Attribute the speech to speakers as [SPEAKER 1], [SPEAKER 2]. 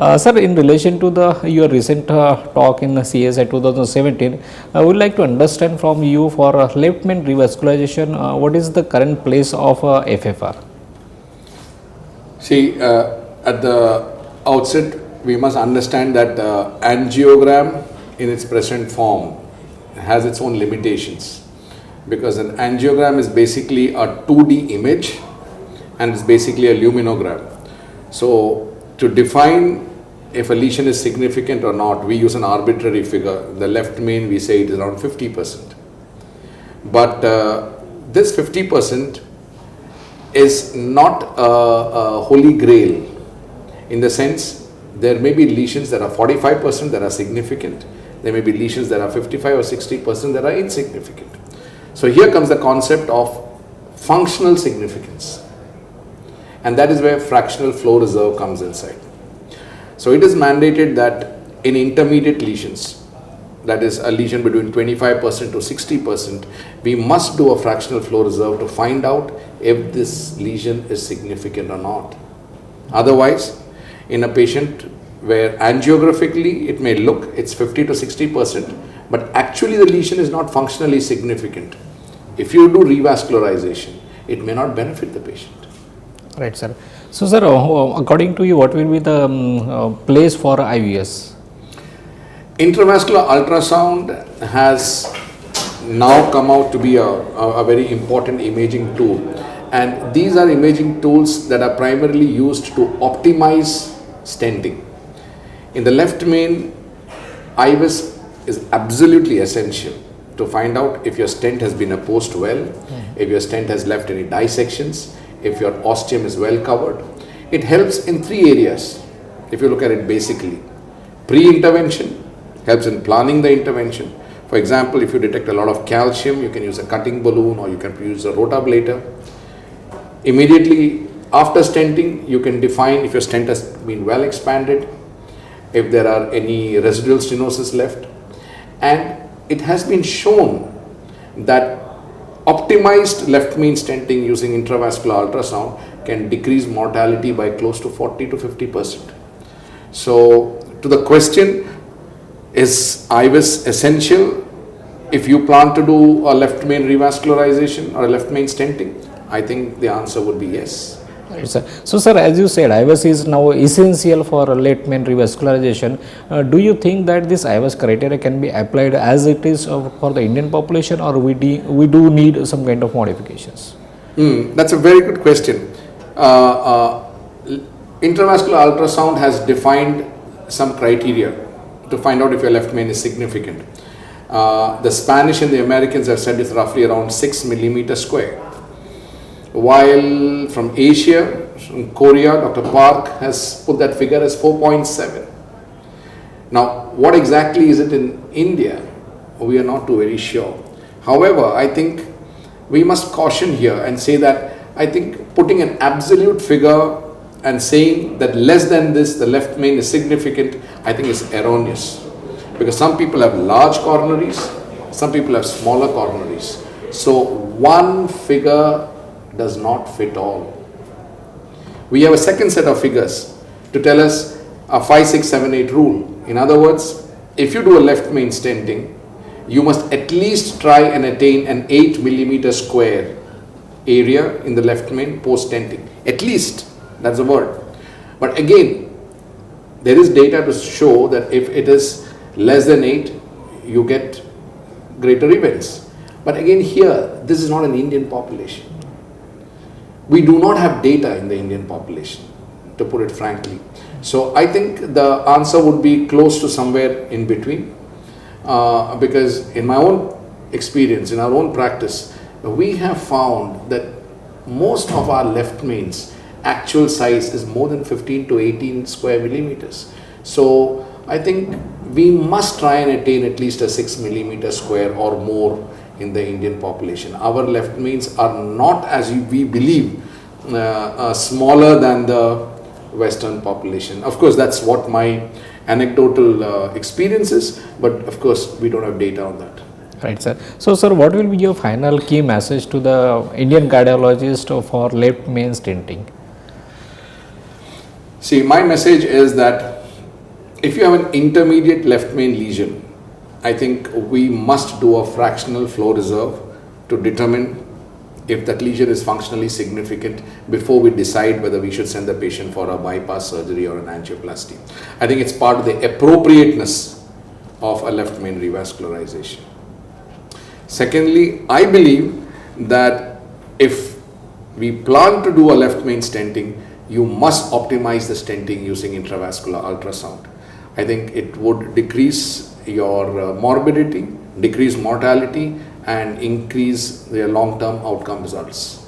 [SPEAKER 1] Sir, in relation to your recent talk in the CSI 2017, I would like to understand from you for left main revascularization, what is the current place of FFR?
[SPEAKER 2] See, at the outset, we must understand that angiogram in its present form has its own limitations, because an angiogram is basically a 2D image and it's basically a luminogram. So, to define if a lesion is significant or not, we use an arbitrary figure. The left main, we say it is around 50%. But this 50% is not a holy grail, in the sense there may be lesions that are 45% that are significant. There may be lesions that are 55 or 60% that are insignificant. So here comes the concept of functional significance, and that is where fractional flow reserve comes inside. So it is mandated that in intermediate lesions, that is a lesion between 25% to 60%, we must do a fractional flow reserve to find out if this lesion is significant or not. Otherwise, in a patient where angiographically it may look it's 50 to 60%, but actually the lesion is not functionally significant, if you do revascularization, it may not benefit the patient.
[SPEAKER 1] Right, sir. So, sir, according to you, what will be the place for IVUS?
[SPEAKER 2] Intravascular ultrasound has now come out to be a very important imaging tool, and these are imaging tools that are primarily used to optimize stenting. In the left main, IVUS is absolutely essential to find out if your stent has been apposed well, if your stent has left any dissections, if your ostium is well covered. It helps in 3 areas, if you look at it basically. Pre-intervention helps in planning the intervention. For example, if you detect a lot of calcium, you can use a cutting balloon or you can use a rotablator. Immediately after stenting, you can define if your stent has been well expanded, if there are any residual stenosis left. And it has been shown that optimized left main stenting using intravascular ultrasound can decrease mortality by close to 40 to 50%. So, to the question, is IVUS essential if you plan to do a left main revascularization or a left main stenting? I think the answer would be yes.
[SPEAKER 1] Right, sir. So, sir, as you said, IVUS is now essential for left main revascularization. Do you think that this IVUS criteria can be applied as it is for the Indian population, or we do need some kind of modifications?
[SPEAKER 2] That's a very good question. Intravascular ultrasound has defined some criteria to find out if your left main is significant. The Spanish and the Americans have said it's roughly around 6 millimeters square. While from Asia, from Korea, Dr. Park has put that figure as 4.7. Now, what exactly is it in India? We are not too very sure. However, I think we must caution here and say that I think putting an absolute figure and saying that less than this, the left main is significant, I think is erroneous. Because some people have large coronaries, some people have smaller coronaries. So, one figure does not fit all. We have a second set of figures to tell us a 5, 6, 7, 8 rule. In other words, if you do a left main stenting, you must at least try and attain an 8 millimeter square area in the left main post stenting. At least, that's the word. But again, there is data to show that if it is less than 8, you get greater events. But again here, this is not an Indian population. We do not have data in the Indian population, to put it frankly. So I think the answer would be close to somewhere in between, because in my own experience, in our own practice, we have found that most of our left mains actual size is more than 15 to 18 square millimeters. So I think we must try and attain at least a 6 millimeter square or more in the Indian population. Our left mains are not, as we believe, smaller than the Western population. Of course, that's what my anecdotal experience is, but of course, we don't have data on that.
[SPEAKER 1] Right, sir. So, sir, what will be your final key message to the Indian cardiologist for left main stenting?
[SPEAKER 2] See, my message is that If you have an intermediate left main lesion, I think we must do a fractional flow reserve to determine if that lesion is functionally significant before we decide whether we should send the patient for a bypass surgery or an angioplasty. I think it's part of the appropriateness of a left main revascularization. Secondly, I believe that if we plan to do a left main stenting, you must optimize the stenting using intravascular ultrasound. I think it would decrease your morbidity, decrease mortality, and increase their long-term outcome results.